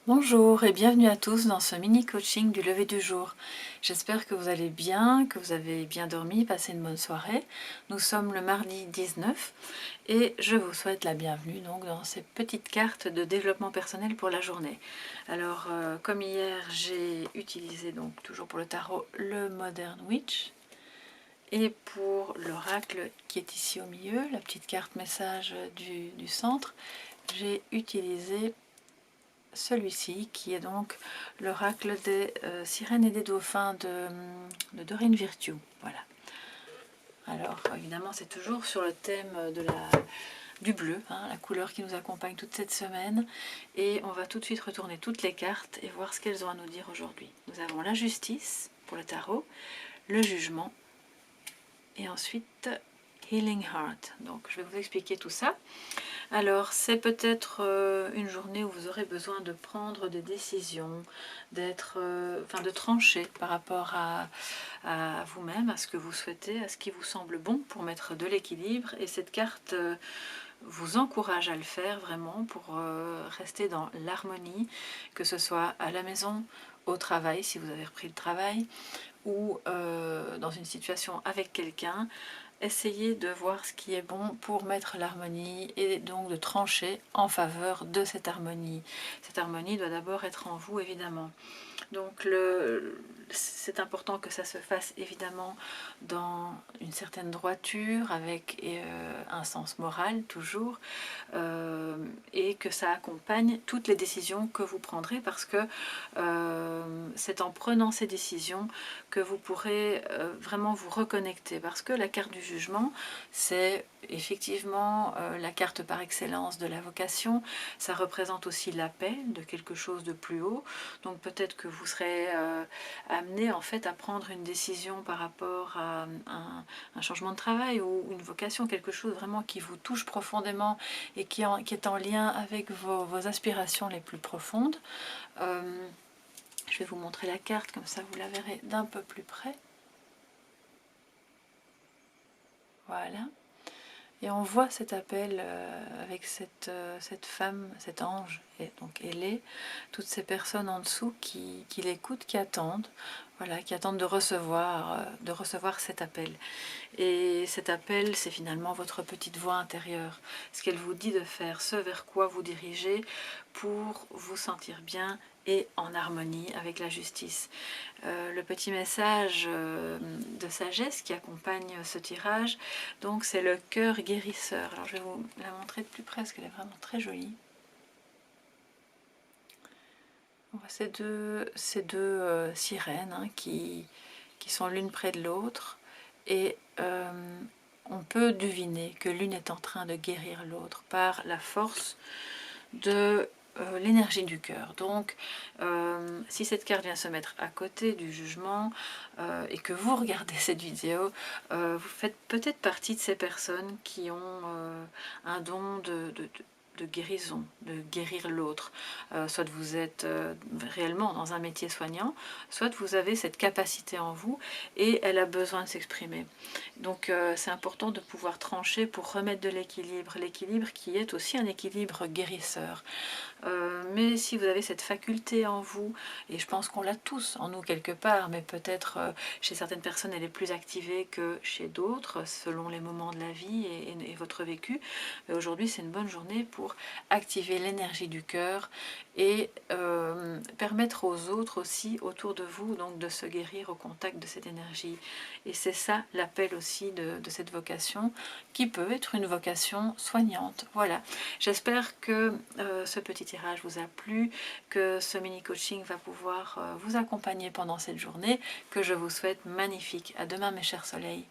Bonjour et bienvenue à tous dans ce mini coaching du lever du jour. J'espère que vous allez bien, que vous avez bien dormi, passé une bonne soirée. Nous sommes le mardi 19 et je vous souhaite la bienvenue donc dans ces petites cartes de développement personnel pour la journée. Alors comme hier j'ai utilisé donc toujours pour le tarot le Modern Witch et pour l'oracle qui est ici au milieu, la petite carte message du centre, j'ai utilisé celui-ci qui est donc l'oracle des sirènes et des dauphins de Dorine Virtue. Voilà. Alors évidemment c'est toujours sur le thème du bleu, hein, la couleur qui nous accompagne toute cette semaine. Et on va tout de suite retourner toutes les cartes et voir ce qu'elles ont à nous dire aujourd'hui. Nous avons la justice pour le tarot, le jugement et ensuite Healing Heart. Donc je vais vous expliquer tout ça. Alors, c'est peut-être une journée où vous aurez besoin de prendre des décisions, de trancher par rapport à vous-même, à ce que vous souhaitez, à ce qui vous semble bon pour mettre de l'équilibre. Et cette carte vous encourage à le faire vraiment pour rester dans l'harmonie, que ce soit à la maison, au travail, si vous avez repris le travail, ou dans une situation avec quelqu'un. Essayez de voir ce qui est bon pour mettre l'harmonie et donc de trancher en faveur de cette harmonie. Cette harmonie doit d'abord être en vous, évidemment. Donc c'est important que ça se fasse évidemment dans une certaine droiture, avec un sens moral toujours, et que ça accompagne toutes les décisions que vous prendrez, parce que c'est en prenant ces décisions que vous pourrez vraiment vous reconnecter, parce que la carte du jugement, c'est effectivement la carte par excellence de la vocation. Ça représente aussi l'appel de quelque chose de plus haut. Donc peut-être que vous serez amené en fait à prendre une décision par rapport à un changement de travail ou une vocation, quelque chose vraiment qui vous touche profondément et qui est en lien avec vos aspirations les plus profondes. Je vais vous montrer la carte, comme ça vous la verrez d'un peu plus près. Voilà. Et on voit cet appel avec cette femme, cet ange, et donc Hélé, toutes ces personnes en dessous qui l'écoutent, qui attendent, voilà, qui attendent de recevoir cet appel. Et cet appel, c'est finalement votre petite voix intérieure, ce qu'elle vous dit de faire, ce vers quoi vous dirigez pour vous sentir bien et en harmonie avec la justice. Le petit message de sagesse qui accompagne ce tirage, donc c'est le cœur guérisseur. Alors je vais vous la montrer de plus près parce qu'elle est vraiment très jolie. On voit ces deux sirènes hein, qui sont l'une près de l'autre, et on peut deviner que l'une est en train de guérir l'autre par la force de l'énergie du cœur. Donc si cette carte vient se mettre à côté du jugement et que vous regardez cette vidéo, vous faites peut-être partie de ces personnes qui ont un don de guérison, de guérir l'autre. Soit vous êtes réellement dans un métier soignant, soit vous avez cette capacité en vous et elle a besoin de s'exprimer. Donc c'est important de pouvoir trancher pour remettre de l'équilibre, l'équilibre qui est aussi un équilibre guérisseur. Mais si vous avez cette faculté en vous, et je pense qu'on l'a tous en nous quelque part, mais peut-être chez certaines personnes elle est plus activée que chez d'autres, selon les moments de la vie et votre vécu, aujourd'hui c'est une bonne journée pour activer l'énergie du cœur et permettre aux autres aussi autour de vous donc de se guérir au contact de cette énergie. Et c'est ça l'appel aussi de cette vocation, qui peut être une vocation soignante. Voilà, j'espère que ce petit tirage vous a plu, que ce mini coaching va pouvoir vous accompagner pendant cette journée, que je vous souhaite magnifique. À demain mes chers soleils.